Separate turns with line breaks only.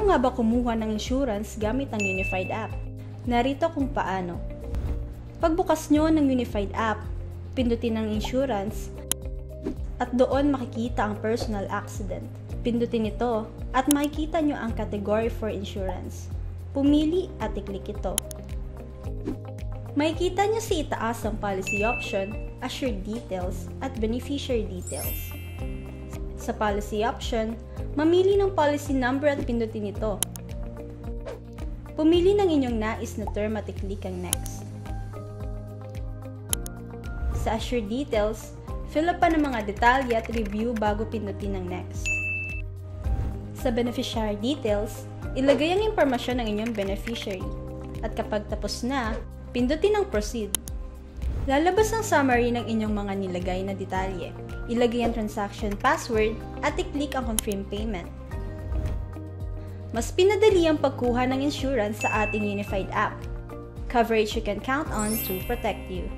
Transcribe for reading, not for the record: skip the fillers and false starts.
Paano nga ba kumuha ng insurance gamit ang Unified app? Narito kung paano. Pagbukas nyo ng Unified app, pindutin ang insurance at doon makikita ang personal accident. Pindutin ito at makikita nyo ang category for insurance. Pumili at i-click ito. Makikita nyo sa itaas ang policy option, assured details at beneficiary details. Sa policy option, mamili ng policy number at pindutin ito. Pumili ng inyong nais na term at i-click ang next. Sa assured details, fill up pa ng mga detalye at review bago pindutin ang next. Sa beneficiary details, ilagay ang impormasyon ng inyong beneficiary. At kapag tapos na, pindutin ang proceed. Lalabas ang summary ng inyong mga nilagay na detalye. Ilagay ang transaction password at i-click ang confirm payment. Mas pinadali ang pagkuha ng insurance sa ating Unified app. Coverage you can count on to protect you.